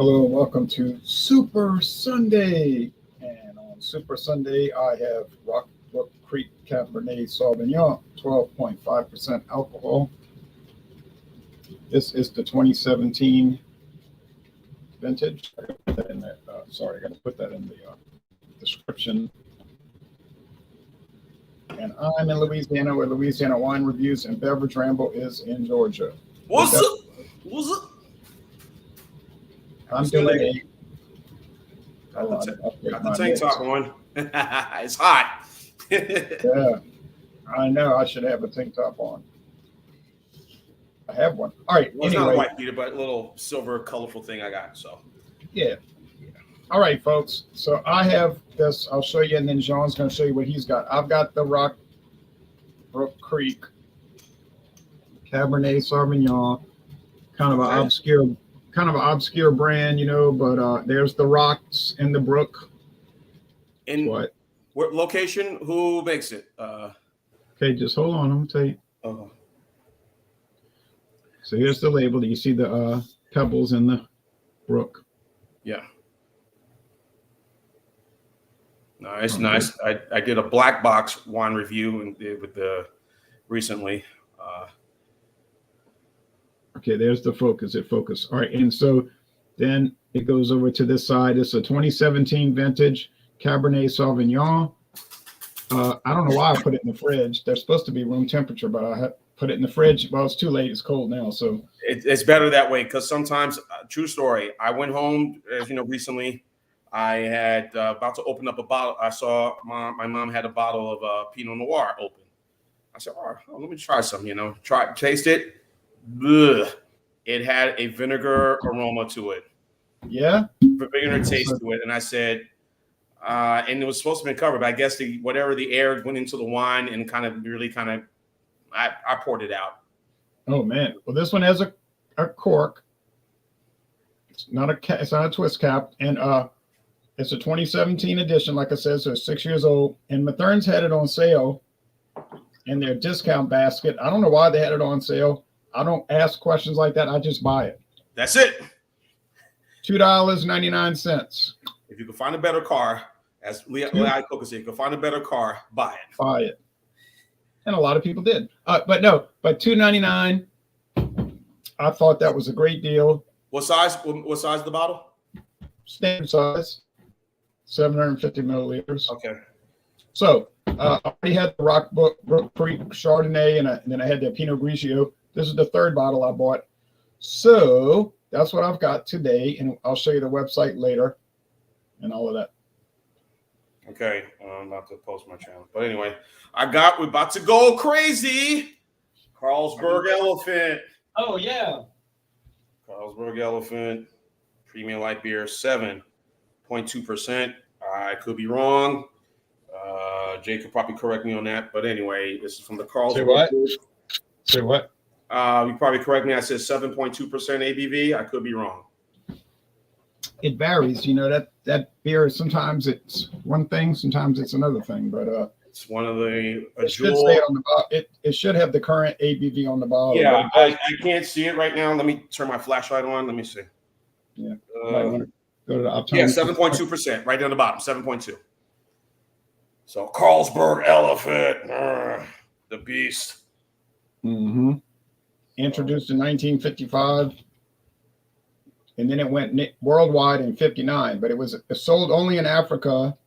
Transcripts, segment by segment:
Hello and welcome to Super Sunday. And on Super Sunday, I have Rockbrook Creek Cabernet Sauvignon, 12.5% alcohol. This is the 2017 vintage. I got to put that in there. Sorry, I got to put that in the description. And I'm in Louisiana, where Louisiana Wine Reviews and Beverage Ramble is in Georgia. What's up? What's up? I'm doing got the tank top on. It's hot. Yeah, I know. I should have a tank top on. I have one. All right. Well, it's not a white beater, but a little silver, colorful thing I got. So yeah. All right, folks. So I have this. I'll show you, and then Jean's going to show you what he's got. I've got the Rockbrook Creek Cabernet Sauvignon, kind of an obscure brand, you know. But there's the rocks in the brook. In what location? Who makes it? Okay, just hold on. I'm gonna tell you. Oh. So here's the label. You see the pebbles in the brook. Yeah. Nice, nice. I did a black box wine review with the recently. Okay, there's the focus. It focused. All right, and so then it goes over to this side. It's a 2017 vintage Cabernet Sauvignon. I don't know why I put it in the fridge. They're supposed to be room temperature, but I put it in the fridge. Well, it's too late. It's cold now, so it's better that way because sometimes, true story. I went home, as you know, recently. I had about to open up a bottle. I saw my mom had a bottle of Pinot Noir open. I said, "Oh, let me try some." You know, taste it. Ugh. It had a vinegar aroma to it. Yeah, vinegar taste to it, and I said, and it was supposed to be covered, but I guess whatever the air went into the wine and I poured it out. Oh man! Well, this one has a cork. It's not a twist cap, and it's a 2017 edition, like I said, so it's 6 years old. And Mathern's had it on sale in their discount basket. I don't know why they had it on sale. I don't ask questions like that. I just buy it. That's it. $2.99. If you can find a better car, as Leah Coker said, you can find a better car, buy it. Buy it. And a lot of people did. But $2.99. I thought that was a great deal. What size? What size is the bottle? Standard size. 750 milliliters. Okay. So I already had the Rockbrook Creek Chardonnay, and then I had the Pinot Grigio. This is the third bottle I bought. So that's what I've got today, and I'll show you the website later and all of that. Okay, I'm about to post my channel. But anyway, we're about to go crazy. Carlsberg Elephant. Oh, yeah. Carlsberg Elephant, premium light beer, 7.2%. I could be wrong. Jay could probably correct me on that. But anyway, this is from the Carlsberg. Say what? You probably correct me. I said 7.2% ABV. I could be wrong. It varies. You know, that beer, sometimes it's one thing, sometimes it's another thing. But it's one of the it should say on the bottle. It should have the current ABV on the bottle. Yeah, I can't see it right now. Let me turn my flashlight on. Let me see. Yeah. Go to the optometrist. Yeah, 7.2%, right down the bottom, 7.2. So Carlsberg Elephant, the beast. Mm-hmm. Introduced in 1955, and then it went worldwide in 59. But it was sold only in Africa,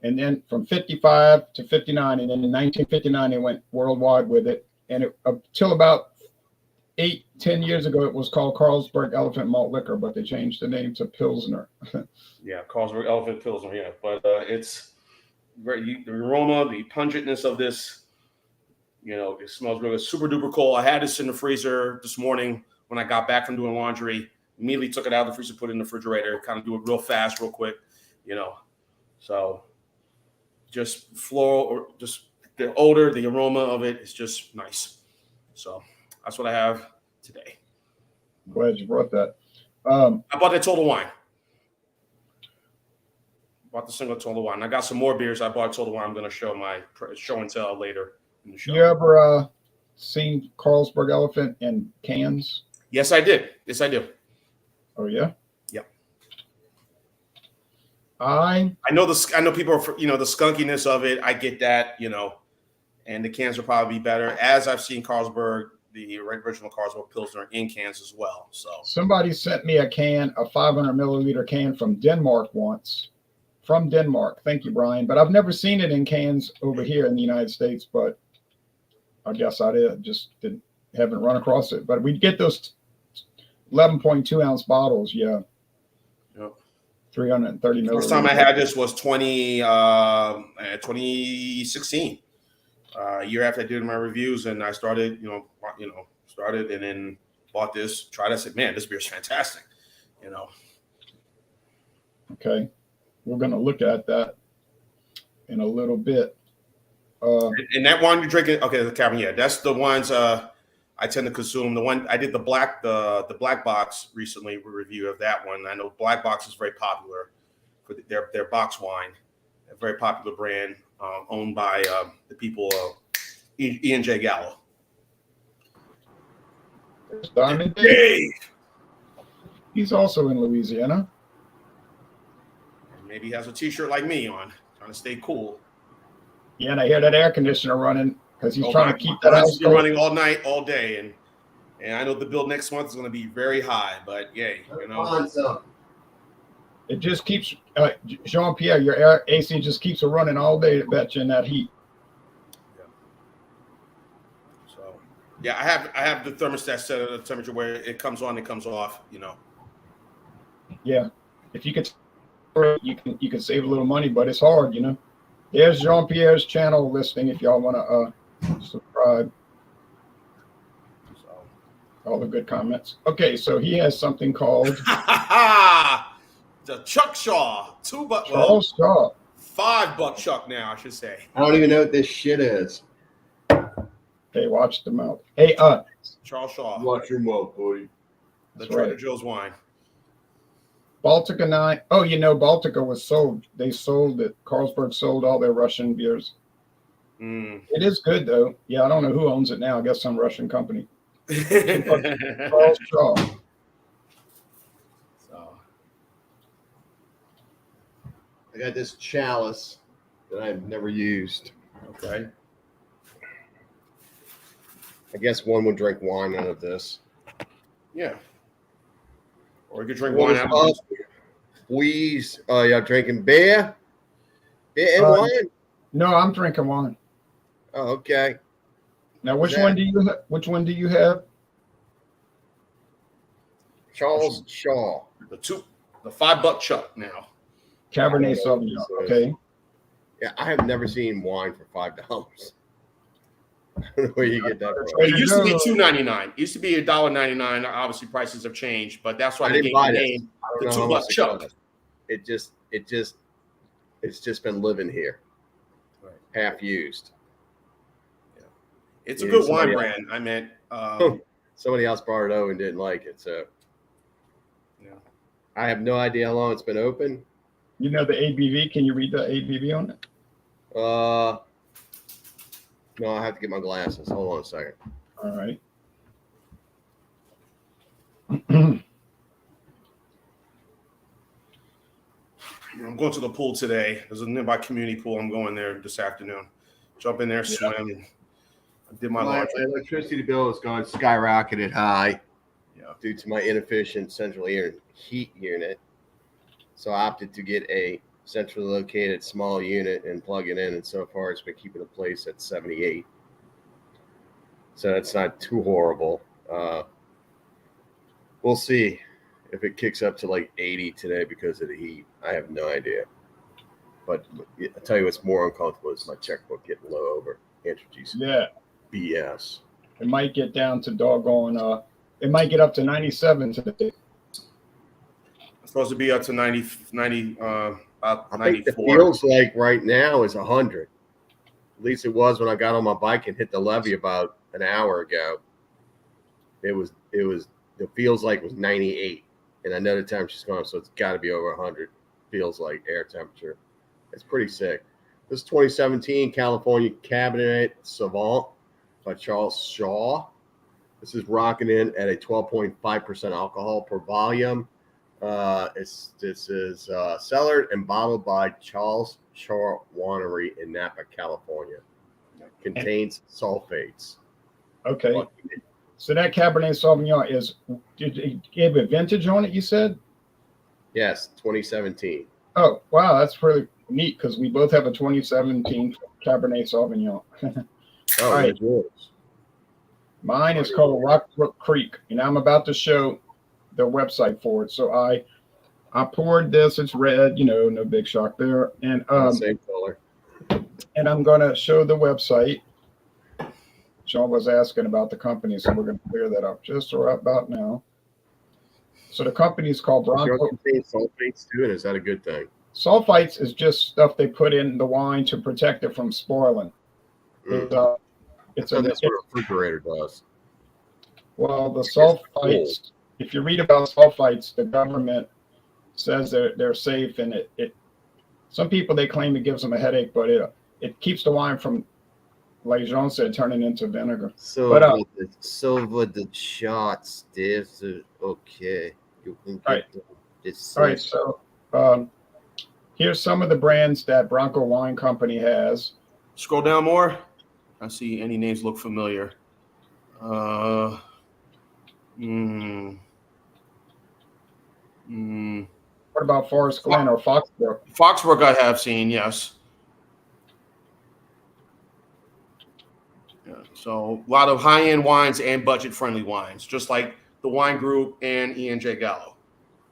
and then from 55 to 59, and then in 1959 it went worldwide with it. And until about 8-10 years ago, it was called Carlsberg Elephant Malt Liquor, but they changed the name to Pilsner. Yeah, Carlsberg Elephant Pilsner. Yeah, but it's the aroma, the pungentness of this. You know, it smells really super duper cold. I had this in the freezer this morning when I got back from doing laundry. Immediately took it out of the freezer, put it in the refrigerator, kind of do it real fast, real quick, you know. So just floral, or just the odor, the aroma of it is just nice. So that's what I have today. Glad you brought that. I bought that Total Wine. Bought the single Total Wine. I got some more beers. I bought Total Wine. I'm going to show my show and tell later. You ever seen Carlsberg Elephant in cans? Yes, I did. Yes, I do. Oh, yeah? I know people are, the skunkiness of it. I get that, and the cans will probably be better. As I've seen Carlsberg, the original Carlsberg Pilsner in cans as well. So somebody sent me a 500 milliliter can from Denmark once. From Denmark. Thank you, Brian. But I've never seen it in cans over here in the United States, but I guess I haven't run across it. But we get those 11.2 ounce bottles. Yeah. Yep. 330 milliliters. First time I had this was 2016. A year after I did my reviews, and I started, and then bought this, tried it. I said, man, this beer is fantastic. Okay. We're going to look at that in a little bit. And that wine you're drinking, okay, the Cabernet, yeah, that's the ones I tend to consume. The one I did the black box recently, review of that one. I know Black Box is very popular for their box wine, a very popular brand owned by the people Ian J. Gallo. Diamond Dave. He's also in Louisiana. Maybe he has a T-shirt like me on, trying to stay cool. Yeah, and I hear that air conditioner running because he's trying to keep that house running all night, all day, and I know the bill next month is going to be very high. But yay, it just keeps Jean-Pierre, your AC just keeps it running all day. I bet you in that heat. Yeah. So yeah, I have the thermostat set at a temperature where it comes on, it comes off. Yeah, if you could. You can save a little money, but it's hard, There's Jean-Pierre's channel listing if y'all want to subscribe. So, all the good comments. Okay, so he has something called the Chuck Shaw $2. Charles Shaw. $5 Chuck now, I should say. I don't even know what this shit is. Hey, watch the mouth. Hey, Charles Shaw. Watch your mouth, buddy. The Trader Joe's wine. Baltica 9. Oh, Baltica was sold. They sold it. Carlsberg sold all their Russian beers. It is good, though. Yeah, I don't know who owns it now. I guess some Russian company. Charles Shaw. So, I got this chalice that I've never used. Okay. I guess one would drink wine out of this. Yeah. Or you could drink wine out of this. Please. Y'all drinking beer? Beer and wine? No, I'm drinking wine. Oh, okay. Now, which one do you have? Charles Shaw. The $5 Chuck now. Cabernet Sauvignon. Okay. Yeah, I have never seen wine for $5. I don't know where you get that from. It used to be $2.99. It used to be $1.99. Obviously, prices have changed, but that's why they gave the name the $2 Chuck. It's just been living here, right. Half used. Yeah. It's a good wine brand. I meant somebody else brought it over and didn't like it, so yeah. I have no idea how long it's been open. You know the ABV? Can you read the ABV on it? No, I have to get my glasses. Hold on a second. All right. I'm going to the pool today. There's a nearby community pool. I'm going there this afternoon. Jump in there, swim. I did my My electricity bill has gone skyrocketed high due to my inefficient central heat unit. So I opted to get a centrally located small unit and plug it in, and so far it's been keeping the place at 78. So that's not too horrible. We'll see if it kicks up to like 80 today because of the heat. I have no idea. But I'll tell you what's more uncomfortable is my checkbook getting low over introducing BS. It might get down to doggone, it might get up to 97 today. It's supposed to be up to 90 about I 94. think it feels like right now is 100. At least it was when I got on my bike and hit the levee about an hour ago. It feels like it was 98. And I know the temperature's gone, so it's got to be over 100. Feels like air temperature. It's pretty sick. This 2017 California Cabernet Sauvignon by Charles Shaw. This is rocking in at a 12.5% alcohol per volume. This is cellared and bottled by Charles Shaw Winery in Napa, California. Contains sulfates. Okay. So that Cabernet Sauvignon did it give a vintage on it, you said? Yes, 2017. Oh, wow, that's pretty neat because we both have a 2017 Cabernet Sauvignon. Oh, All right. yours. Mine is called Rockbrook Creek, and I'm about to show the website for it. So I poured this. It's red, no big shock there. And Same color. and I'm going to show the website. Sean was asking about the company, so we're going to clear that up just right about now. So the company is called Bronco. Contains sulfates too, and is that a good thing? Sulfites is just stuff they put in the wine to protect it from spoiling. It's that's what a refrigerator does. Well, the sulfites. If you read about sulfites, the government says they're safe, and it. Some people they claim it gives them a headache, but it keeps the wine from, like Jean said, turning into vinegar. So with the shots, there's okay. You can get this. All right, so here's some of the brands that Bronco Wine Company has. Scroll down more. I see any names look familiar. What about Forest Glen or Foxbrook? Foxbrook I have seen, yes. Yeah, so a lot of high-end wines and budget-friendly wines, just like the Wine Group and E&J Gallo.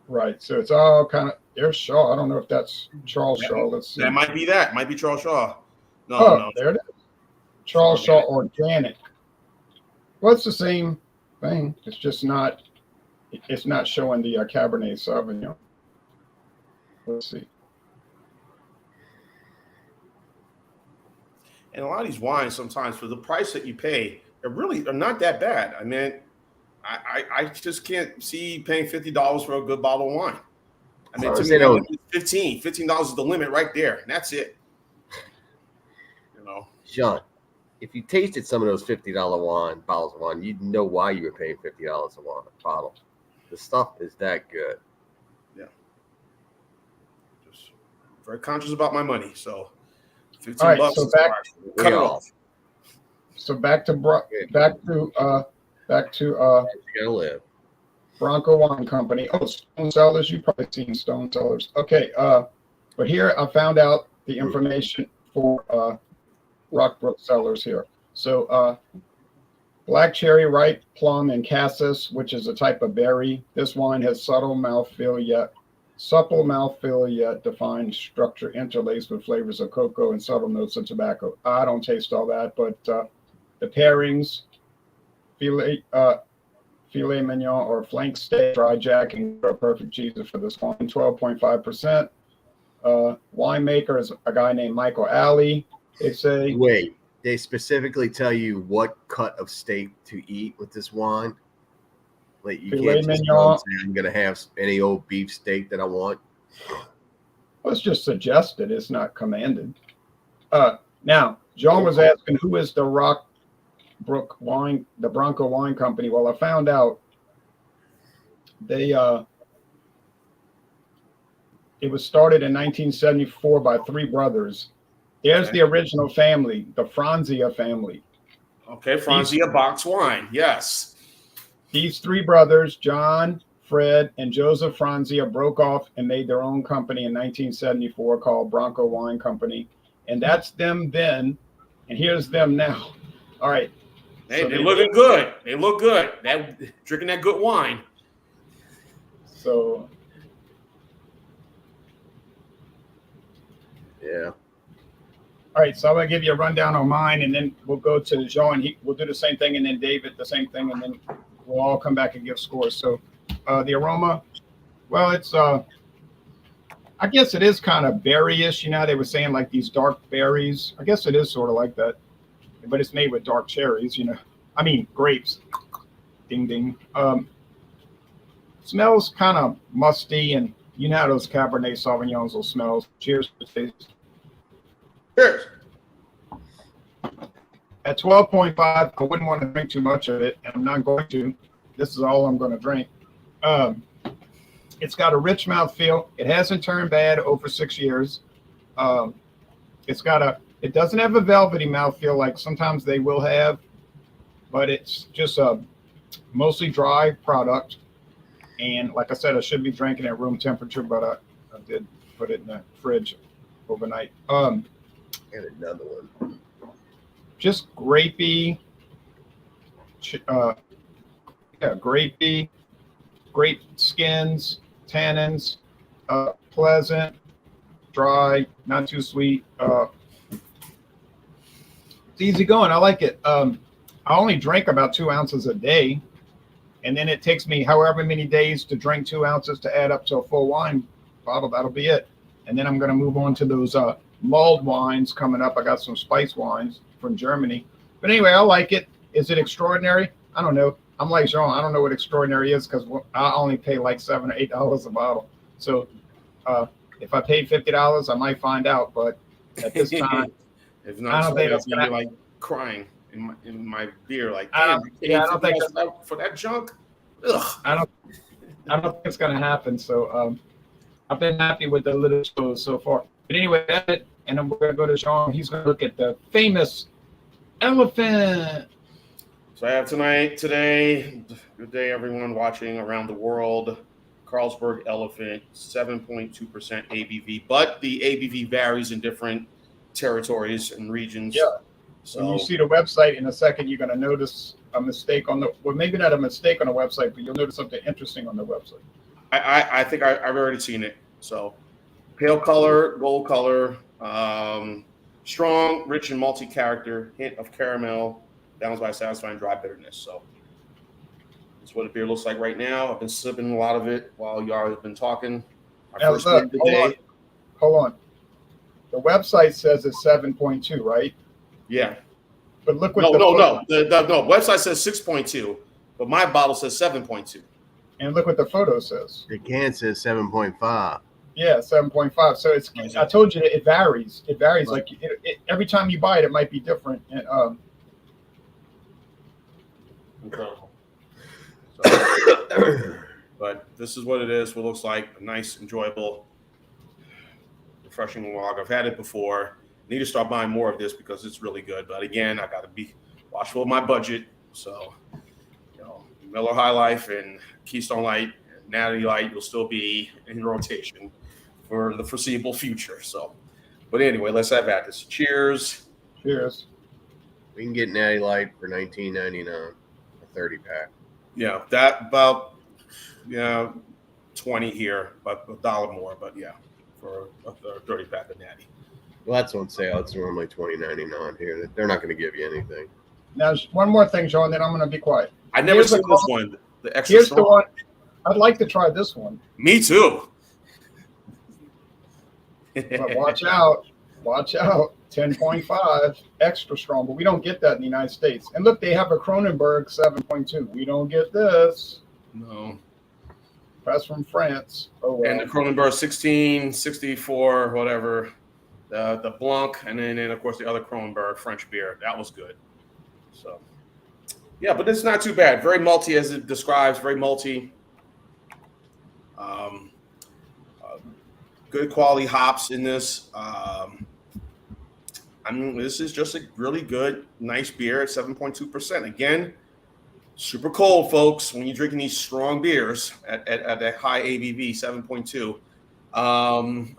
Right. So it's all kind of. There's Shaw. I don't know if that's Charles Shaw. Let's see. That might be that. Might be Charles Shaw. No. There it is. Charles Shaw Organic. Well, it's the same thing. It's just not. It's not showing the Cabernet Sauvignon. Let's see. And a lot of these wines, sometimes for the price that you pay, are not that bad. I mean, I just can't see paying $50 for a good bottle of wine. I mean, to me, $15 is the limit right there, and that's it. Sean, if you tasted some of those $50 bottles of wine, you'd know why you were paying $50 a bottle. The stuff is that good. Yeah. Just very conscious about my money, so $15. All right, so cut it off. So back to You gotta live. Bronco Wine Company. Oh, Stone Cellars. You've probably seen Stone Cellars. Okay. But here I found out the information for Rockbrook Cellars here. So black cherry, ripe plum, and cassis, which is a type of berry. This wine has supple mouthfeel yet defined structure interlaced with flavors of cocoa and subtle notes of tobacco. I don't taste all that, but the pairings, filet mignon or flank steak, dry jack, and perfect cheeses for this wine. 12.5%. Winemaker is a guy named Michael Alley. They say. Wait, they specifically tell you what cut of steak to eat with this wine? Like you can't just go and say, I'm going to have any old beef steak that I want. Well, it's just suggested. It's not commanded. Now, John was asking who is the Rockbrook Wine, the Bronco Wine Company. Well, I found out it was started in 1974 by three brothers. There's the original family, the Franzia family. Okay, Franzia box wine, yes. These three brothers, John, Fred, and Joseph Franzia, broke off and made their own company in 1974 called Bronco Wine Company. And that's them then, and here's them now. All right. Hey, so they're looking good. They look good. Drinking that good wine. So. Yeah. All right, so I'm going to give you a rundown on mine, and then we'll go to Jean. We'll do the same thing, and then David, the same thing, and then we'll all come back and give scores. So the aroma, well, it's, I guess it is kind of berry-ish. They were saying like these dark berries. I guess it is sort of like that, but it's made with dark cherries, I mean, grapes. Ding, ding. Smells kind of musty, and you know how those Cabernet Sauvignons will smell. Cheers to taste. Cheers. At 12.5, I wouldn't want to drink too much of it, and I'm not going to. This is all I'm going to drink. It's got a rich mouthfeel. It hasn't turned bad over 6 years. Um, it doesn't have a velvety mouthfeel like sometimes they will have, but it's just a mostly dry product. And like I said, I should be drinking at room temperature, but I did put it in the fridge overnight. And another one. Just grapey, grapey, grape skins, tannins, pleasant, dry, not too sweet. It's easy going. I like it. I only drink about 2 ounces a day, and then it takes me however many days to drink 2 ounces to add up to a full wine bottle. That'll be it. And then I'm going to move on to those mulled wines coming up. I got some spice wines from Germany. But anyway, I like it. Is it extraordinary? I don't know. I'm like Jean. I don't know what extraordinary is because I only pay like $7 or $8 a bottle. So if I paid $50, I might find out. But at this time, if not, I don't think it's gonna be like crying in my beer. Like, I don't think for that junk. Ugh. I don't think it's gonna happen. So I've been happy with the little shows so far. But anyway, that's it. And then we're gonna go to Sean. He's gonna look at the famous elephant. So I have today, good day everyone watching around the world. Carlsberg Elephant, 7.2% ABV, but the ABV varies in different territories and regions. Yeah. So when you see the website in a second, you're going to notice a mistake well, maybe not a mistake on the website, but you'll notice something interesting on the website. I think I've already seen it. So pale color, gold color, strong, rich and malty character, hint of caramel, balanced by satisfying dry bitterness. So that's what the beer looks like right now. I've been sipping a lot of it while y'all have been talking. Hold on. The website says it's 7.2, right? Yeah. But look what no. The website says 6.2, but my bottle says 7.2. And look what the photo says. The can says 7.5. Yeah, 7.5. So it's. I told you that it varies. It varies. Right. Like every time you buy it, it might be different. And incredible. So, but this is what it is. What it looks like. A nice, enjoyable, refreshing log. I've had it before. Need to start buying more of this because it's really good. But again, I got to be watchful of my budget. So, Miller High Life and Keystone Light and Natty Light will still be in rotation for the foreseeable future. So, but anyway, let's have at this. Cheers. Cheers. We can get Natty Light for $19.99, a 30-pack. Yeah, that about 20 here, but $1 more. But yeah, for a 30-pack of Natty. Well, that's on sale. It's normally $20.99 here. They're not going to give you anything. Now, one more thing, John, then I'm going to be quiet. I never seen this one. The extra Here's strong. the one. I'd like to try this one. Me too. But watch out. Watch out. 10.5 extra strong, but we don't get that in the United States. And look, they have a Kronenberg 7.2. We don't get this. No. That's from France. Oh, well. And the Kronenberg 1664, whatever. The Blanc, and then of course the other Kronenberg French beer. That was good. So, yeah, but it's not too bad. Very malty as it describes. Very malty. Good quality hops in this. This is just a really good, nice beer at 7.2%. Again, super cold, folks. When you're drinking these strong beers at that high ABV, 7.2.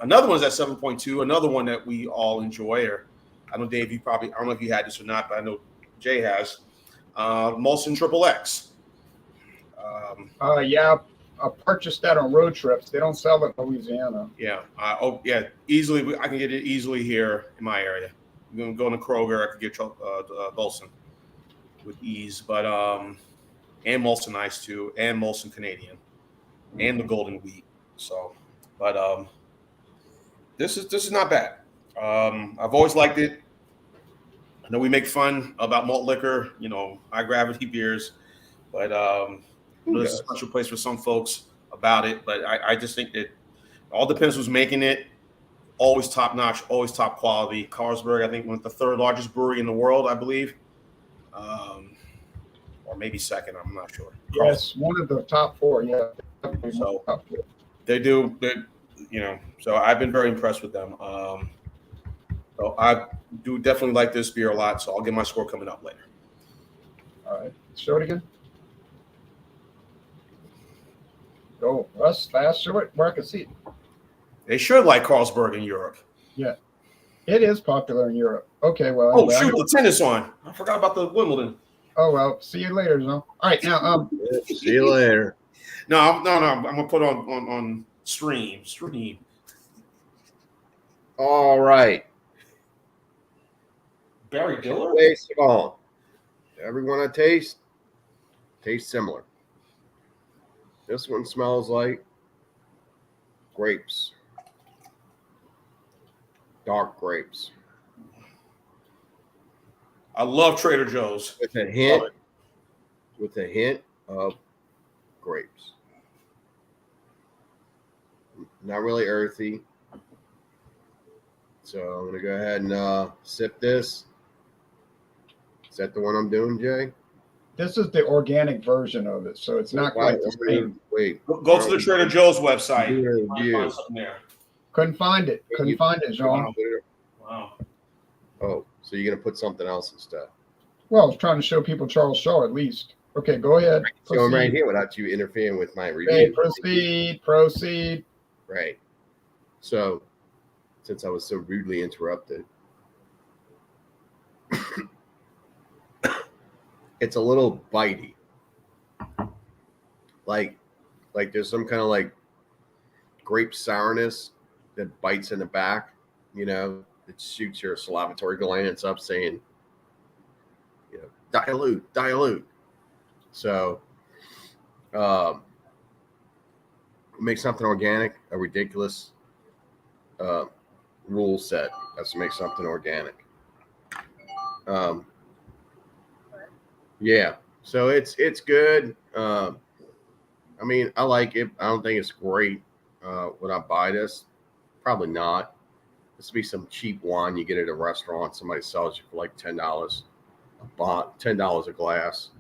Another one's at 7.2. Another one that we all enjoy, or I know Dave, I don't know if you had this or not, but I know Jay has. Molson Triple X. Yeah, I purchased that on road trips. They don't sell it in Louisiana. Yeah. Easily. I can get it easily here in my area. I'm going to go to Kroger. I could get Molson with ease. But, and Molson Ice too, and Molson Canadian, and the Golden Wheat. So, but this is not bad. I've always liked it. I know we make fun about malt liquor, high gravity beers, but there's a special place for some folks about it. But I just think that it all depends who's making it. Always top notch, always top quality. Carlsberg, I think, was the third largest brewery in the world, I believe, or maybe second. I'm not sure. Yes, one of the top four. Yeah. So, top four. They do. So I've been very impressed with them. So I do definitely like this beer a lot. So I'll get my score coming up later. All right, show it again. Go, Russ, fast, show it where I can see it. They should like Carlsberg in Europe. Yeah, it is popular in Europe. Okay, well. Oh, anyway, shoot, the tennis on. I forgot about the Wimbledon. Oh, well, see you later, Zone. All right, now, See you later. No. I'm gonna put on stream. All right. Barry Diller. Taste it all. Everyone I taste tastes similar. This one smells like grapes. Dark grapes. I love Trader Joe's. With a hint of grapes. Not really earthy. So I'm gonna go ahead and sip this. Is that the one I'm doing, Jay? this is the organic version of it, so it's not quite the same. Wait. Go to the Trader Joe's website. Do a Find review. something there. Couldn't find it, Jean. Wow. Oh, so you're gonna put something else instead? Well, I was trying to show people Charles Shaw at least. Okay, go ahead. So I'm right here without you interfering with my review. Okay, proceed. Right. So, since I was so rudely interrupted, it's a little bitey. Like there's some kind of like grape sourness that bites in the back, it shoots your salivatory glands up saying, dilute. So, make something organic a ridiculous rule set. Let's make something organic. Yeah, so it's good. I mean, I like it. I don't think it's great. Would I buy this? Probably not. This would be some cheap wine you get at a restaurant. Somebody sells you for like $10 $10 a glass.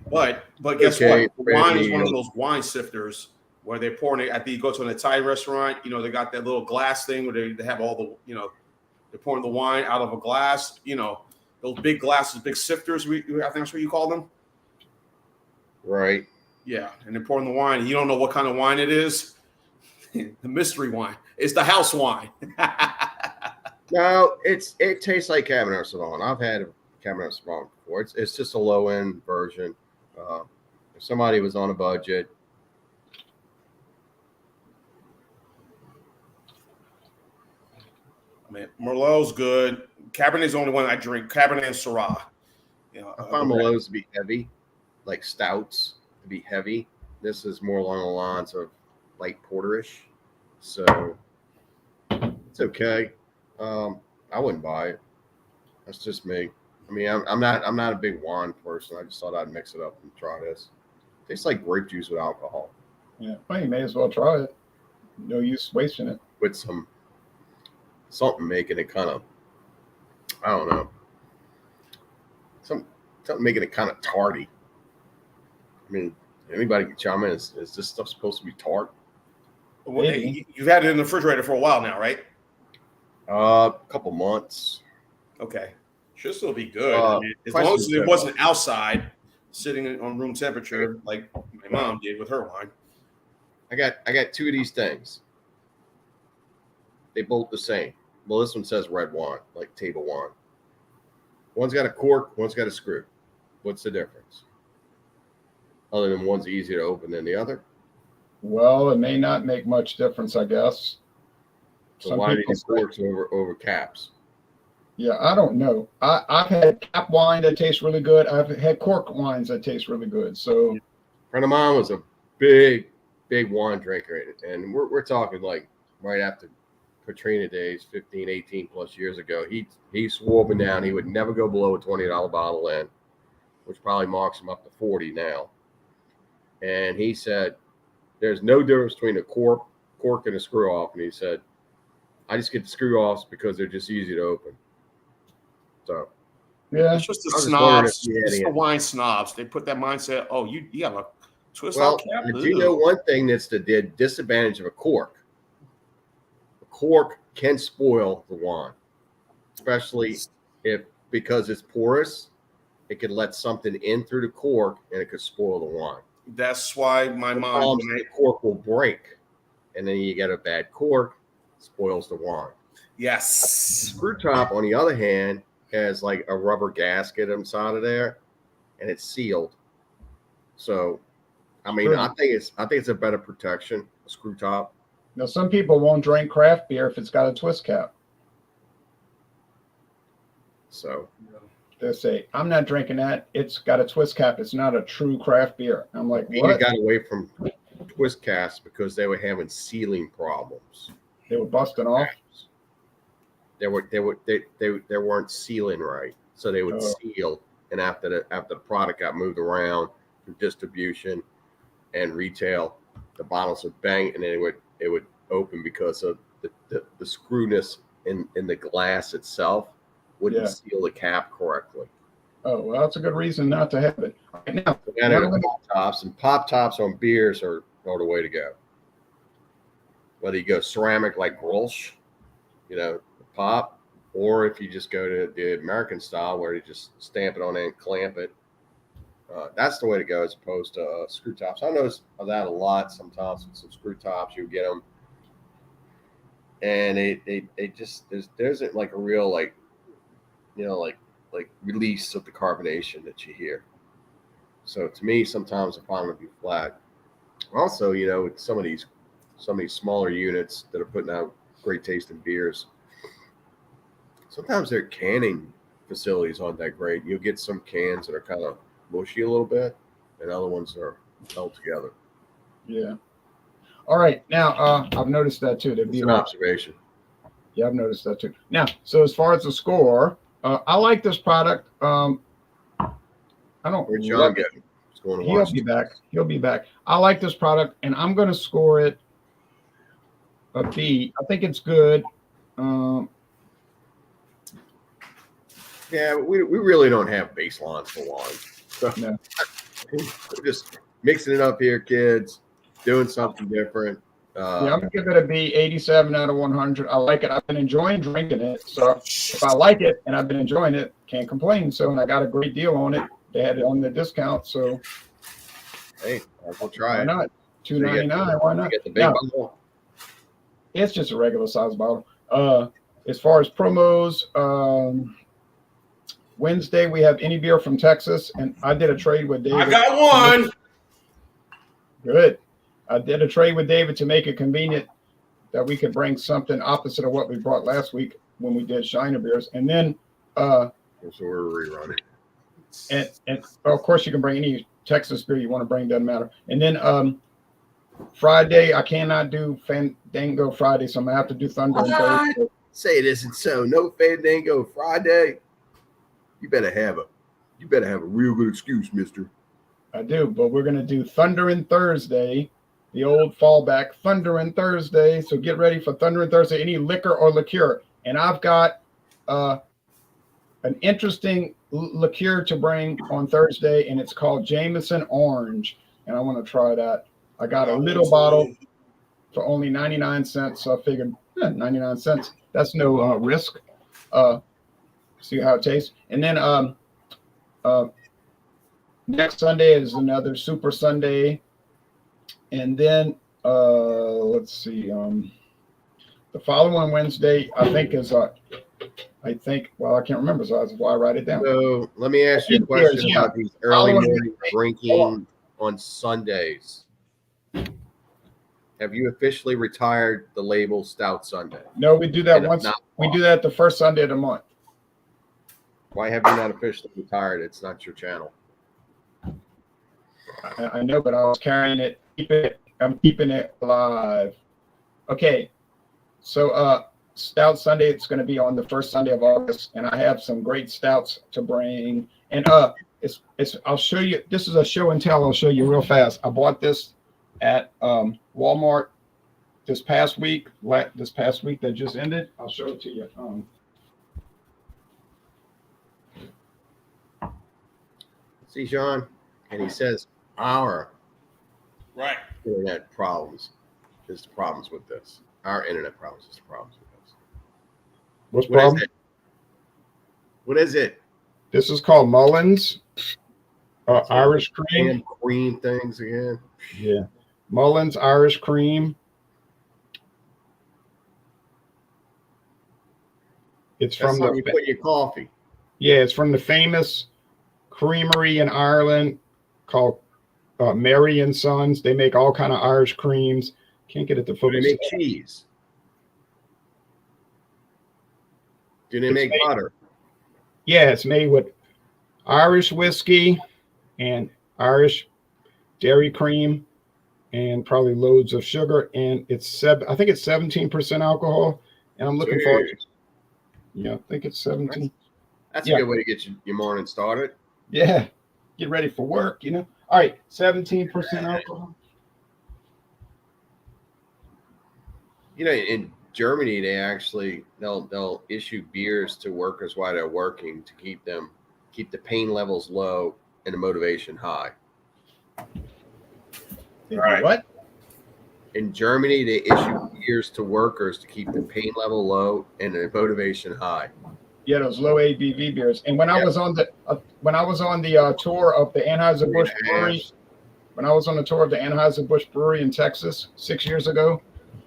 But guess what? Wine is one of those wine sifters where they're pouring it. You go to an Italian restaurant, they got that little glass thing where they have all the, they're pouring the wine out of a glass. Those big glasses, big sifters. I think that's what you call them. Right. Yeah, and they're pouring the wine. And you don't know what kind of wine it is. The mystery wine. It's the house wine. No, it tastes like Cabernet Sauvignon. I've had Cabernet Sauvignon before. It's just a low end version. If somebody was on a budget, I mean, Merlot's good. Cabernet's the only one I drink. Cabernet and Syrah. I find Merlots to be heavy, like stouts to be heavy. This is more along the lines of light porterish, so it's okay. I wouldn't buy it. That's just me. I mean, I'm not a big wine person. I just thought I'd mix it up and try this. It tastes like grape juice with alcohol. Yeah, well, you may as well try it. No use wasting it. With something making it kind of, I don't know, something making it kind of tarty. I mean, anybody can chime in. Is this stuff supposed to be tart? Well, you've had it in the refrigerator for a while now, right? A couple months. Okay. Should still be good. As long as it wasn't outside, sitting on room temperature like my mom did with her wine. I got two of these things. They both the same. Well, this one says red wine, like table wine. One's got a cork, one's got a screw. What's the difference? Other than one's easier to open than the other? Well, it may not make much difference, I guess. So why do you use corks over caps? Yeah, I don't know. I've had cap wine that tastes really good. I've had cork wines that taste really good. So, a friend of mine was a big wine drinker, and we're talking like right after Katrina days, 15, 18 plus years ago. He swore up and down he would never go below a $20 bottle in, which probably marks him up to 40 now. And he said, "There's no difference between a cork and a screw off." And he said, "I just get the screw offs because they're just easy to open." So, yeah, it's just the snobs. It's the wine snobs. They put that mindset. Oh, you have a Twist Well, out cap. I do know one thing that's the disadvantage of a cork. A cork can spoil the wine, especially because it's porous. It could let something in through the cork, and it could spoil the wine. That's why my mom. Sometimes the cork will break, and then you get a bad cork, spoils the wine. Yes. Screw top, on the other hand, has like a rubber gasket inside of there, and it's sealed. So, I mean, True. I think it's a better protection, a screw top. Now, some people won't drink craft beer if it's got a twist cap. So They'll say, "I'm not drinking that. It's got a twist cap. It's not a true craft beer." I'm like, we "What?" got away from twist caps because they were having sealing problems. They were busting off. They weren't sealing right, so they would Oh. seal. And after the product got moved around through distribution and retail, the bottles would bang, and then it would open because of the screwness in the glass itself wouldn't seal the cap correctly. Oh, well, that's a good reason not to have it. All right, now, Pop tops on beers are the way to go. Whether you go ceramic like Grolsch, pop, or if you just go to the American style where you just stamp it on it and clamp it. That's the way to go as opposed to screw tops. I notice that a lot sometimes with some screw tops. You get them, and they just there isn't like a real like release of the carbonation that you hear. So to me, sometimes I find them to be flat. Also, with some of these smaller units that are putting out great tasting beers, sometimes their canning facilities aren't that great. You'll get some cans that are kind of mushy a little bit, and other ones are held together. Yeah. All right. Now, I've noticed that too. It's an observation. Yeah, I've noticed that too. Now, so as far as the score, I like this product. I don't. Where'd John get it? He's going to watch. He'll be back. He'll be back. I like this product, and I'm going to score it a B. I think it's good. Yeah, we really don't have baselines for wine. So No. We're just mixing it up here, kids, doing something different. I'm going to give it a B, 87 out of 100. I like it. I've been enjoying drinking it. So if I like it and I've been enjoying it, can't complain. So, and I got a great deal on it. They had it on the discount. So, hey, I'll try why it. not? $2.99. Why not? Get the big bottle. It's just a regular size bottle. As far as promos, Wednesday we have any beer from Texas, and I did a trade with David. I got one. Good. I did a trade with David to make it convenient that we could bring something opposite of what we brought last week when we did Shiner beers, and then so we're rerunning. And of course you can bring any Texas beer you want to bring, doesn't matter. And then Friday I cannot do Fandango Friday, so I'm gonna have to do Thunder and Thursday. Say it isn't so. No Fandango Friday. You better have a real good excuse, mister. I do, but we're gonna do Thunder and Thursday, the old fallback Thunder and Thursday. So get ready for Thunder and Thursday. Any liquor or liqueur, and I've got an interesting liqueur to bring on Thursday, and it's called Jameson Orange, and I want to try that. I got a little bottle for only 99 cents, so I figured 99 cents. That's no risk. See how it tastes. And then next Sunday is another Super Sunday. And then let's see. The following Wednesday, I think is well, I can't remember, so that's why I write it down. So let me ask you a question about these early morning drinking on Sundays. Have you officially retired the label Stout Sunday? No, we do that once. We do that the first Sunday of the month. Why have you not officially retired? It's not your channel. I know, but I was carrying it. I'm keeping it alive. Okay, so Stout Sunday, it's going to be on the first Sunday of August, and I have some great stouts to bring. And I'll show you. This is a show and tell. I'll show you real fast. I bought this at Walmart this past week that just ended. I'll show it to you. See, John, and he says our Right. Internet problems. There's problems with this. Our internet problems is the problems with this. What's the What is problem? it? What is it? This is called Mullins So Irish cream. damn cream things again. Yeah, Mullins Irish cream. It's That's from something you the put in your coffee. yeah, it's from the famous creamery in Ireland called Mary and Sons. They make all kind of Irish creams. Can't get it to Do they focus. make cheese? Do they make butter? Yeah, it's made with Irish whiskey and Irish dairy cream and probably loads of sugar. And I think it's 17% alcohol. And I'm looking for it. Yeah, I think it's 17. That's Yeah. a good way to get your morning started. Yeah. Get ready for work, you know. All right, 17% alcohol. You know, in Germany, they'll issue beers to workers while they're working to keep the pain levels low and the motivation high. Right. What? In Germany, they issue beers to workers to keep the pain level low and the motivation high. Yeah, those low ABV beers. And when I was on the tour of the Anheuser-Busch brewery, when I was on the tour of the Anheuser-Busch brewery in Texas 6 years ago,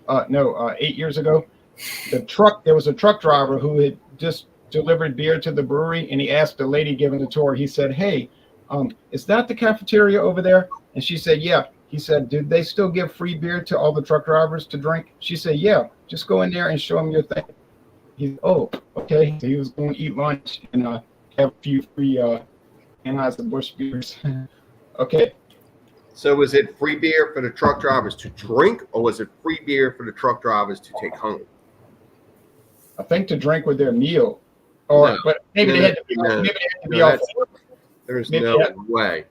8 years ago, there was a truck driver who had just delivered beer to the brewery, and he asked the lady giving the tour. He said, "Hey, is that the cafeteria over there?" And she said, "Yeah." He said, "Did they still give free beer to all the truck drivers to drink?" She said, "Yeah, just go in there and show them your thing." Oh, okay. So he was going to eat lunch and have a few free Anheuser-Busch beers. Okay. So was it free beer for the truck drivers to drink, or was it free beer for the truck drivers to take home? I think to drink with their meal. But maybe they had to be off. There's no way.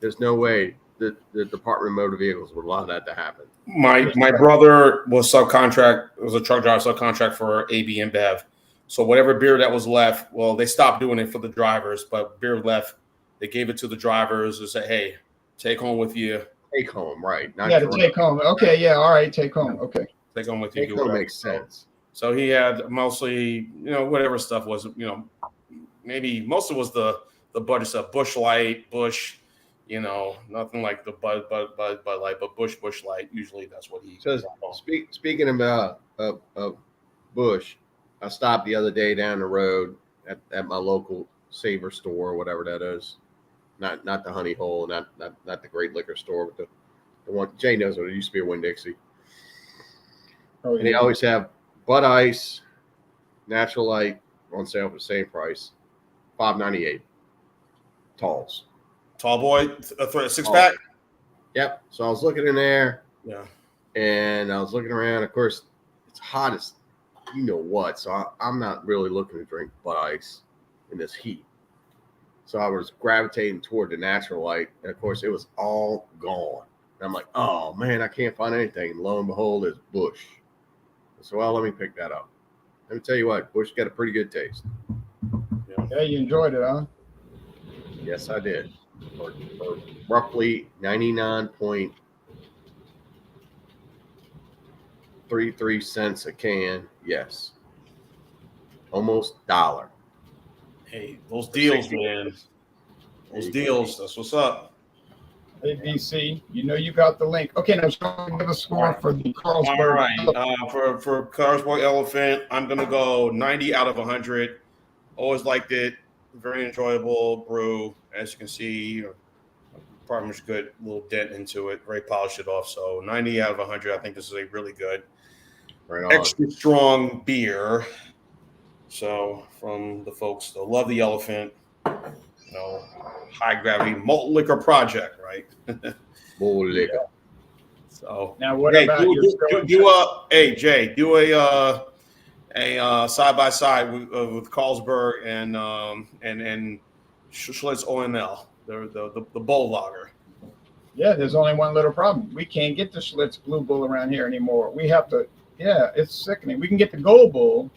There's no way that the Department of Motor Vehicles would allow that to happen. My brother was a truck driver subcontract for AB and Bev. So whatever beer that was left, well, they stopped doing it for the drivers, but beer left, they gave it to the drivers and said, "Hey, take home with you." Take home, right? To take home. Okay, yeah, all right, take home. Okay. Take home with you. Take home makes sense. So he had mostly, whatever stuff was, maybe most of it was the budget stuff, Bush Light, Bush. Nothing like the Bud Light, but Bush Light. Usually that's what he. So speaking about Bush, I stopped the other day down the road at my local Savor store, whatever that is. Not the Honey Hole, not the Great Liquor Store, but the one Jay knows what it used to be a Winn-Dixie. Oh, yeah. And they always have Bud Ice, Natural Light on sale for the same price, $5.98. Talls. Tall boy, a 6-pack. Yep. So I was looking in there. Yeah. And I was looking around. Of course, it's hot as you know what. So I'm not really looking to drink Bud Ice in this heat. So I was gravitating toward the Natural Light. And of course, it was all gone. And I'm like, oh man, I can't find anything. And lo and behold, there's Bush. So well, let me pick that up. Let me tell you what, Bush got a pretty good taste. Yeah, you enjoyed it, huh? Yes, I did. For roughly 99.33 cents a can. Yes. Almost $1. Hey, those deals, man. Those deals. That's what's up. ABC, you got the link. Okay, now give a score for the Carlsberg. All right. For Carlsberg Elephant, I'm gonna go 90 out of 100. Always liked it. Very enjoyable brew. As you can see, Farmer's good little dent into it. Very polished it off. So 90 out of 100. I think this is a really good, extra strong beer. So from the folks that love the Elephant, high gravity malt liquor project, right? Malt liquor. So now what about Jay, do a side by side with Carlsberg and Schlitz OML, the Bull Lager. Yeah, there's only one little problem. We can't get the Schlitz Blue Bull around here anymore. We have to. Yeah, it's sickening. We can get the Gold Bull,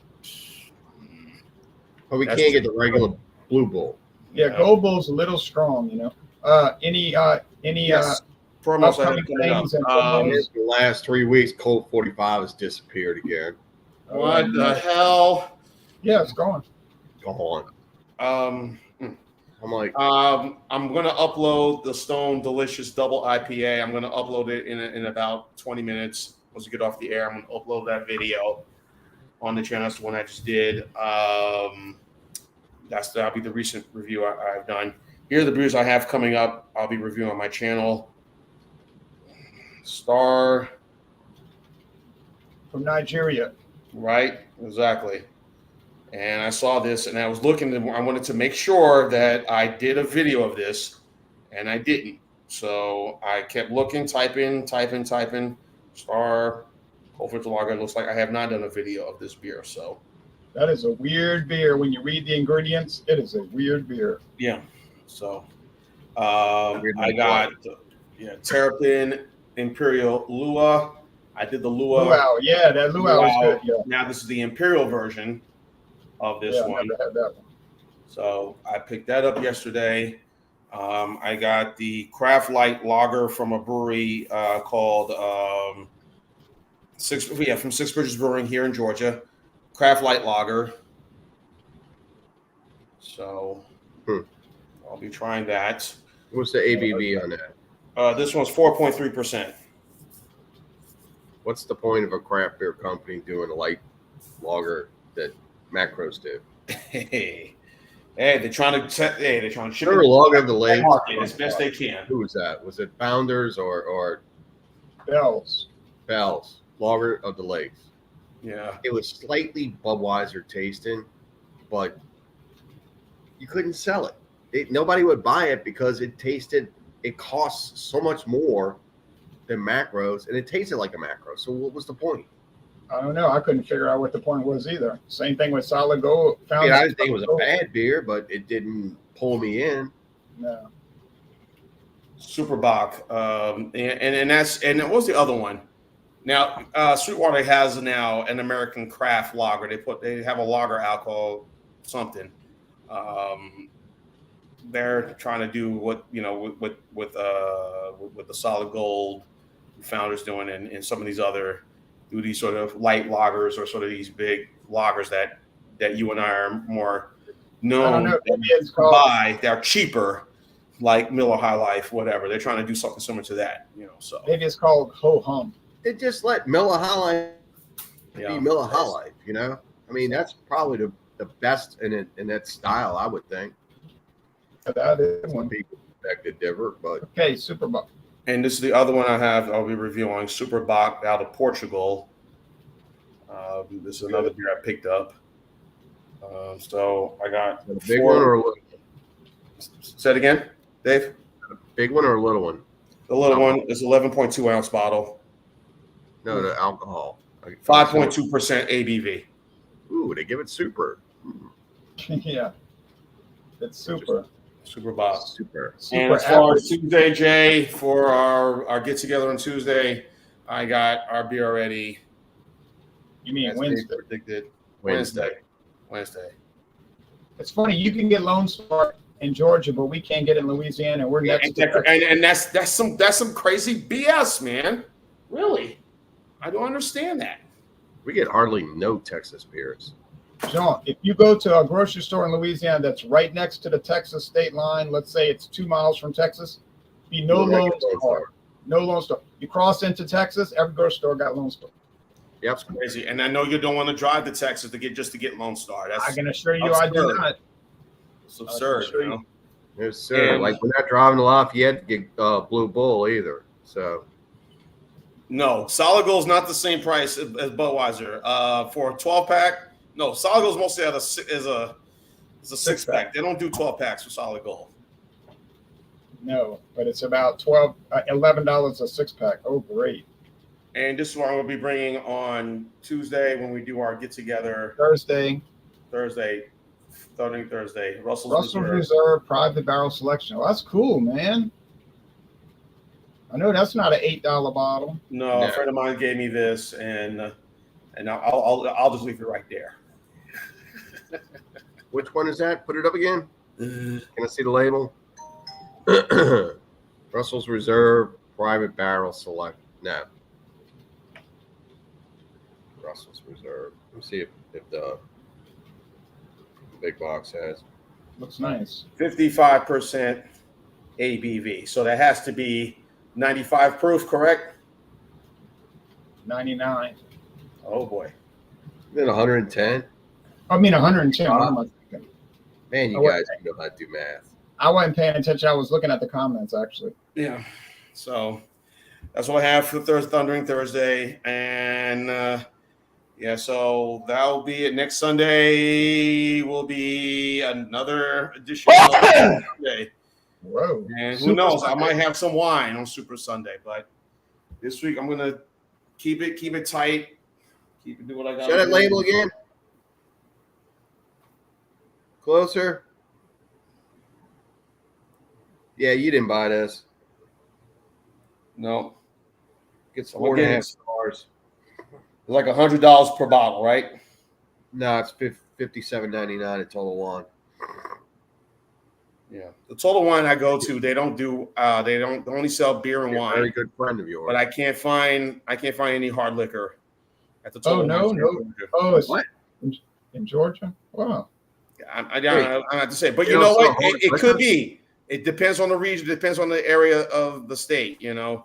but we can't get the regular Blue Bull. Yeah, Gold Bull's a little strong, Any promos I have Upcoming coming up. things and promos. The last 3 weeks, Colt 45 has disappeared again. What the hell? Yeah, it's gone. Gone. Um, I'm like, I'm gonna upload the Stone Delicious Double IPA. I'm gonna upload it in about 20 minutes. Once we get off the air, I'm gonna upload that video on the channel. That's the one I just did. That'll be the recent review I've done. Here are the beers I have coming up. I'll be reviewing on my channel. Star, From Nigeria. right? Exactly. And I saw this, and I was looking. I wanted to make sure that I did a video of this, and I didn't. So I kept looking, typing. Star, Cold Lager. It looks like I have not done a video of this beer. So That is a weird beer. When you read the ingredients, it is a weird beer. yeah. So I got Terrapin Imperial Lua. I did the Lua. Luau. Yeah, that luau is good. Yeah. Now this is the Imperial version of this Yeah, one. never had that one. So I picked that up yesterday. I got the Craft Light Lager from a brewery called from Six Bridges Brewing here in Georgia. Craft Light Lager. So I'll be trying that. what's the ABV on that? This one's 4.3%. What's the point of a craft beer company doing a light lager that Macros did? Hey, they're trying to ship They're a lager of the lake. market as best they can. Who was that? Was it Founders or Bells. Bell's? Lager of the Lakes. Yeah. It was slightly Budweiser tasting, but you couldn't sell it. Nobody would buy it because it costs so much more than Macros, and it tasted like a Macro. So what was the point? I don't know. I couldn't figure out what the point was either. Same thing with Solid Gold. I didn't think it was a bad beer, but it didn't pull me in. No. Superbach. And what was the other one? Now, Sweetwater has now an American craft lager. They have a lager out called something. They're trying to do what with the Solid Gold Founders doing, and some of these other do these sort of light lagers or sort of these big lagers that you and I are more known I don't know. Maybe it's to called. buy. They're cheaper, like Miller High Life, whatever. They're trying to do something similar to that, So Maybe it's called Ho Hum. It just let Miller High Life be yeah. Miller High Life, I mean, that's probably the best in that style, I would think. That is Some one. people expect it different, but Okay, Superbuck. And this is the other one I'll be reviewing, Superbach out of Portugal. This is another beer I picked up. So I got a big one or a little one? Say it again, Dave? Big one or a little one? The little one is 11.2 ounce bottle. No, the alcohol. 5.2% ABV. Ooh, they give it super. Yeah. It's super. Superbach. Super. And as far as Tuesday, Jay, for our get together on Tuesday, I got our beer already. You mean as Wednesday? Dave predicted. Wednesday. It's funny. You can get Lone Star in Georgia, but we can't get it in Louisiana. We're next. And that's some crazy BS, man. Really, I don't understand that. We get hardly no Texas beers. John, if you go to a grocery store in Louisiana that's right next to the Texas state line, let's say it's 2 miles from Texas, be no Lone Star. No Lone Star. You cross into Texas, every grocery store got Lone Star. Yep. It's crazy. And I know you don't want to drive to Texas to get Lone Star. I can assure you absurd. I do not. It's absurd. Yes, sir. And- like we're not driving to Lafayette to get Blue Bull either. So No, Solid Gold's not the same price as Budweiser. For a 12-pack, no, Solid Gold's mostly is a 6-pack. They don't do 12 packs for Solid Gold. No, but it's about $11 a 6-pack. Oh, great. And this is what I'm going to be bringing on Tuesday when we do our get together. Thursday, Russell's Reserve Private Barrel Selection. Well, that's cool, man. I know that's not an $8 bottle. No, a friend of mine gave me this, and I'll just leave it right there. which one is that? Put it up again. Can I see the label? Russell's Reserve Private Barrel Select. No. Russell's Reserve. Let me see if the big box has. Looks nice. 55% ABV. So that has to be 95 proof, correct? 99. Oh boy. Then 110. I mean 110. What am I thinking? Man, you Oh, guys know how to do math. I wasn't paying attention. I was looking at the comments actually. Yeah. So that's what I have for Thundering Thursday. And yeah, so that'll be it. Next Sunday will be another edition of Sunday. Whoa. And who Super knows? I Sunday. might have some wine on Super Sunday, but this week I'm gonna keep it tight. Keep it do what I got. Show that label again. Closer. Yeah, you didn't buy this. No. It's I'm 4.5 stars. It's like $100 per bottle, right? No, it's $57.99 at Total Wine. Yeah. The Total Wine I go to, they don't only sell beer and wine. Very good friend of yours. But I can't find any hard liquor at the Total Wine. No. Oh, it's What? in Georgia? Wow. I don't have to say, but you You know don't what? sell hard It liquor? could be. It depends on the region. It depends on the area of the state, you know.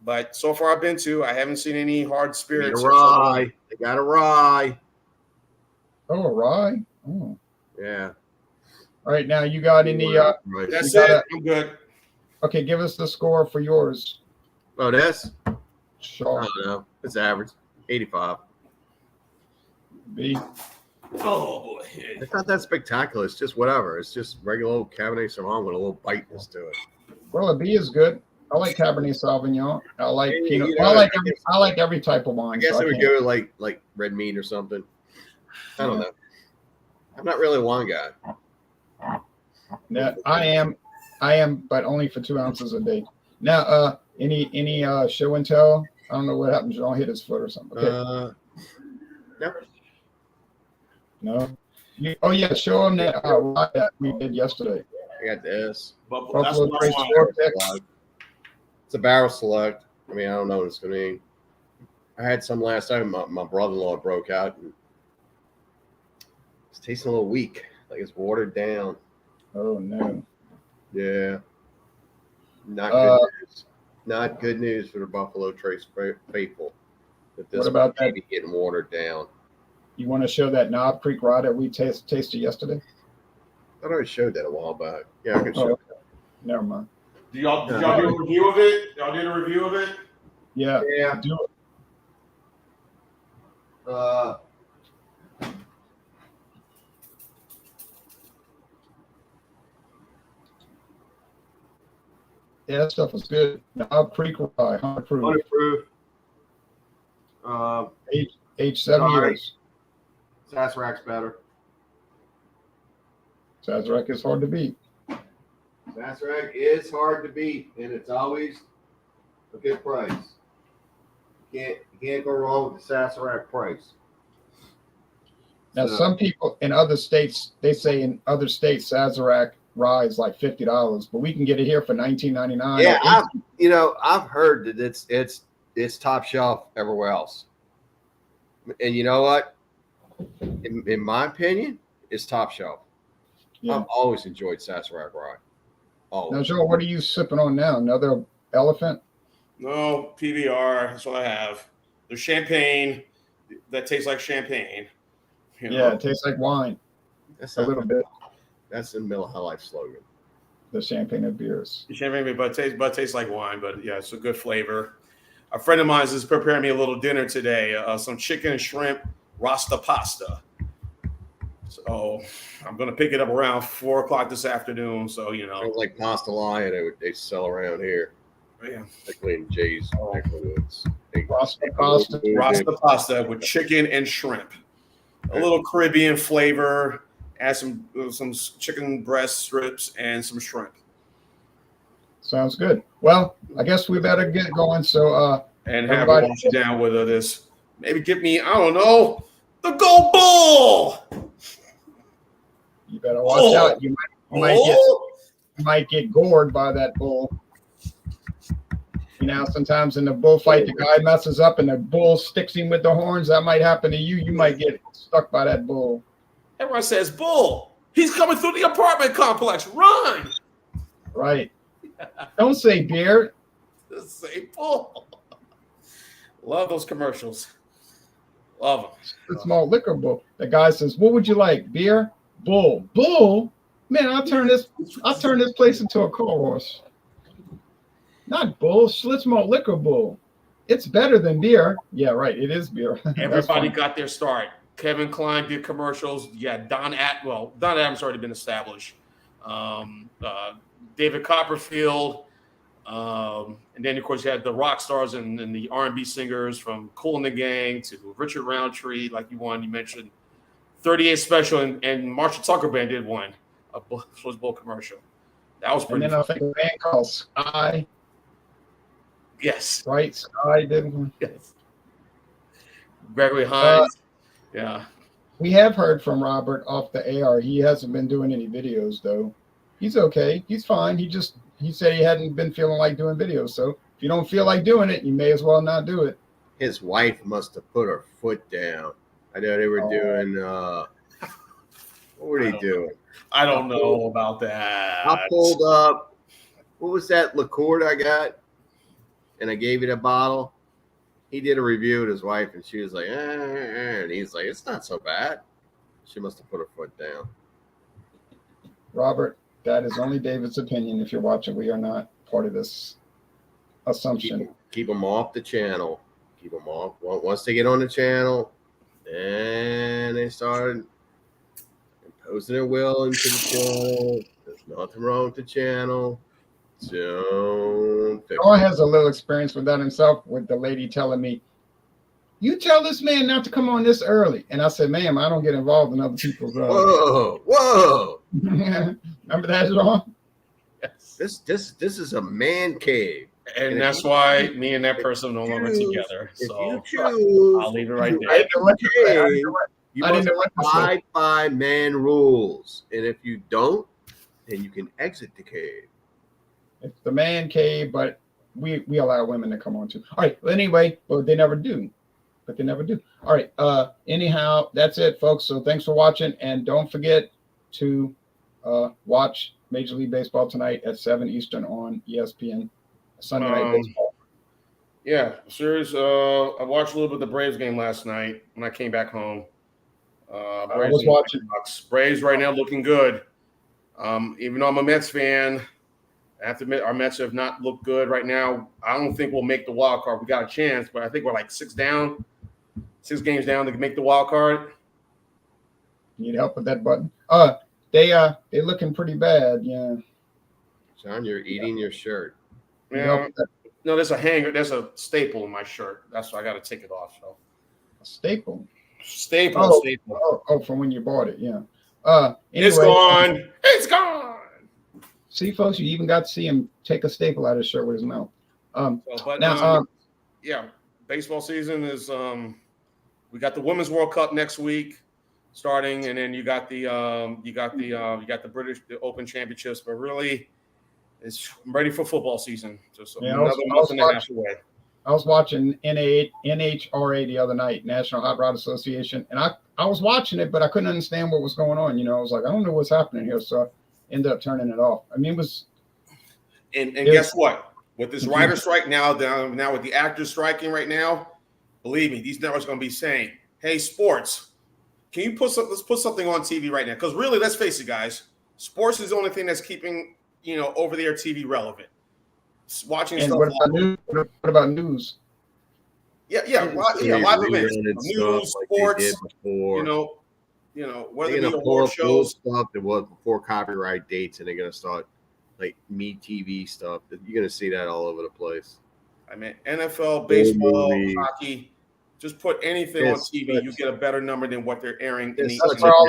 But so far I've been to, I haven't seen any hard They spirits. got a rye. They got a rye. Oh, a rye. Oh. Yeah. All right, now you got any Right. That's You gotta- it. I'm good. okay, give us the score for yours. Oh, this? I Sure. don't know. It's average. 85. B. Oh boy. It's not that spectacular. It's just whatever. It's just regular old Cabernet Sauvignon with a little biteness to it. Well, a B is good. I like Cabernet Sauvignon. I like Yeah, Pinot. you Well, I know, like every type of wine. I guess so I would can't- go like red meat or something. I don't know. I'm not really a wine guy. Yeah, I am, but only for 2 ounces a day. Now, any show and tell? I don't know what happened. John hit his foot or something. Okay. No. No. Oh yeah, show him that rye that we did yesterday. I got this. That's Buffalo my Trace wine. Vortex. It's a barrel select. I mean, I don't know what it's going to be. I had some last time. My brother-in-law broke out. And it's tasting a little weak, like it's watered down. Oh no. Yeah. Not good news. Not good news for the Buffalo Trace faithful. That this What about that? may be getting watered down. You want to show that Knob Creek rye that we tasted yesterday? I already showed that a while back. Yeah, I can show. Oh, okay. Never mind. Did y'all do a review of it? Y'all did a review of it? Yeah. Yeah. Do it. Yeah, that stuff was good. Knob Creek rye, 100 proof, Waterproof. age 7 All right. years. Sazerac's better. Sazerac is hard to beat. Sazerac is hard to beat, and it's always a good price. You can't go wrong with the Sazerac price. Now, So- some people in other states, they say in other states, Sazerac rye is like $50, but we can get it here for $19.99. Yeah, I've heard that it's top shelf everywhere else. And you know what? In my opinion, it's top shelf. Yeah. I've always enjoyed Sazerac rye. Now, Always. Joel, what are you sipping on now? Another elephant? No, PBR. That's what I have. There's champagne that tastes like champagne. You know? Yeah, it tastes like wine That's a not, little bit. that's the Miller High Life slogan. The champagne of beers. Champagne, but it tastes like wine. But yeah, it's a good flavor. A friend of mine is preparing me a little dinner today. Some chicken and shrimp rasta pasta. So I'm gonna pick it up around 4:00 this afternoon. So you know, Sounds like Pasta Lion they sell around here. yeah. Particularly in Jay's neck of the woods. Rasta pasta. Rasta pasta with chicken and shrimp. A little Caribbean flavor. Add some chicken breast strips and some shrimp. Sounds good. Well, I guess we better get going. So, And have Everybody- it wash it down with this. Maybe get me, I don't know, the Go Bull. you better watch out. You might Oh. get gored by that bull. You know, sometimes in the bullfight, the guy messes up and the bull sticks him with the horns. That might happen to you. You might get stuck by that bull. Everyone says, "Bull, he's coming through the apartment complex. Run!" Right. Don't say beer. Just say bull. Love those commercials. Love them. It's malt liquor bull. The guy says, "What would you like? Beer? Bull. Bull? Man, I'll turn this place into a car wash. Not bull. Schlitz malt liquor bull. It's better than beer. Yeah, right. It is beer. Everybody got their start. Kevin Kline did commercials. Yeah, Don Adams already been established. David Copperfield. And then, of course, you had the rock stars and the R&B singers from Kool and the Gang to Richard Roundtree, like you mentioned. 38 Special and Marshall Tucker Band did one, a Schlitz Bowl commercial. That was pretty And then fun. I think a band called Sky. Yes. Right? Sky did one. Yes. Gregory Hines. Yeah. We have heard from Robert off the air. He hasn't been doing any videos, though. He's okay. He's fine. He said he hadn't been feeling like doing videos. So if you don't feel like doing it, you may as well not do it. His wife must have put her foot down. I know they were doing. What were they doing? I don't know about that. I pulled up. What was that liqueur I got? And I gave it a bottle. He did a review with his wife, and she was like, and he's like, it's not so bad. She must have put her foot down. Robert, that is only David's opinion. If you're watching, we are not part of this assumption. Keep them off the channel. Keep them off. Once they get on the channel, then they start imposing their will into the channel. There's nothing wrong with the channel. Don't fix Noah it. has a little experience with that himself, with the lady telling me, "You tell this man not to come on this early." And I said, "Ma'am, I don't get involved in other people's." Whoa! Remember that, John? Yes. This is a man cave. And that's why me and that person are no longer together. If So you choose, I'll leave it right I there. didn't know what to say. I didn't know what- you I didn't must know what to say. abide by man rules, and if you don't, then you can exit the cave. It's the man cave, but we allow women to come on too. All right. Well, anyway, but they never do. All right. Anyhow, that's it, folks. So thanks for watching, and don't forget to watch Major League Baseball tonight at 7 Eastern on ESPN. Sunday Night Baseball. Yeah, serious. I watched a little bit of the Braves game last night when I came back home. I was watching. Braves right now looking good. Even though I'm a Mets fan, I have to admit our Mets have not looked good right now. I don't think we'll make the wild card. We got a chance, but I think we're like 6 games down to make the wild card. Need help with that button? They're looking pretty bad. Yeah. John, you're eating your shirt. Need Yeah. help with that No, there's a hanger. There's a staple in my shirt. That's why I got to take it off. So staple. staple. From when you bought it. Yeah. It's Anyway, gone. It's gone. see, folks, you even got to see him take a staple out of his shirt with his mouth. But Now, yeah, baseball season is. We got the Women's World Cup next week starting, and then you got the British Open Championships. But really, I'm ready for football season. Just another month and a half away. I was watching NHRA the other night, National Hot Rod Association, and I was watching it, but I couldn't understand what was going on. You know, I was like, I don't know what's happening here, so I ended up turning it off. I mean, it was. And guess what? With this writer strike now with the actors striking right now, believe me, these networks are going to be saying, "Hey, sports, can you let's put something on TV right now?" Because really, let's face it, guys, sports is the only thing that's keeping over-the-air TV relevant. Watching And stuff. what about news? Yeah, live events, news, sports. Before. Whether They're the gonna pull award up old shows. stuff that was before copyright dates, and they're gonna start like Me TV stuff. You're gonna see that all over the place. I mean, NFL, baseball, movies. hockey. Just put anything on TV, you get a better number than what they're airing. That's where all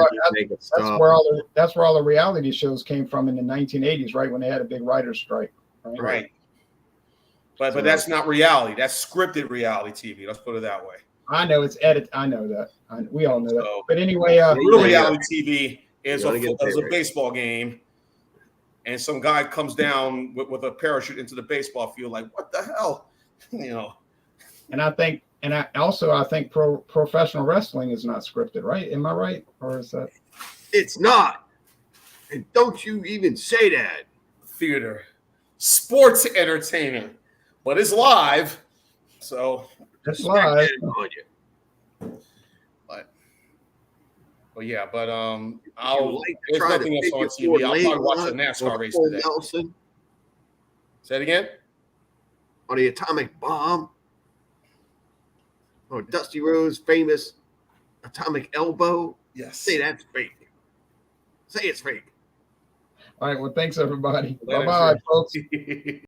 the reality shows came from in the 1980s, right when they had a big writer's strike. Right. But that's not reality. That's scripted reality TV. Let's put it that way. I know it's edited. I know that. We all know that. But anyway, real reality TV is a baseball game and some guy comes down with a parachute into the baseball field. Like, what the hell? You know. And I think professional wrestling is not scripted, right? Am I right? Or is that? It's not. And don't you even say that. Theater, sports entertainment, but it's live. So It's live. On you. But yeah, but Like there's try to nothing else on figure TV. I'll probably watch the NASCAR race today. Nelson Say it again. or the atomic bomb or Dusty Rhodes' famous atomic elbow. Yes. Say that's fake. Say it's fake. All right. Well, thanks everybody. Later. Bye-bye, folks.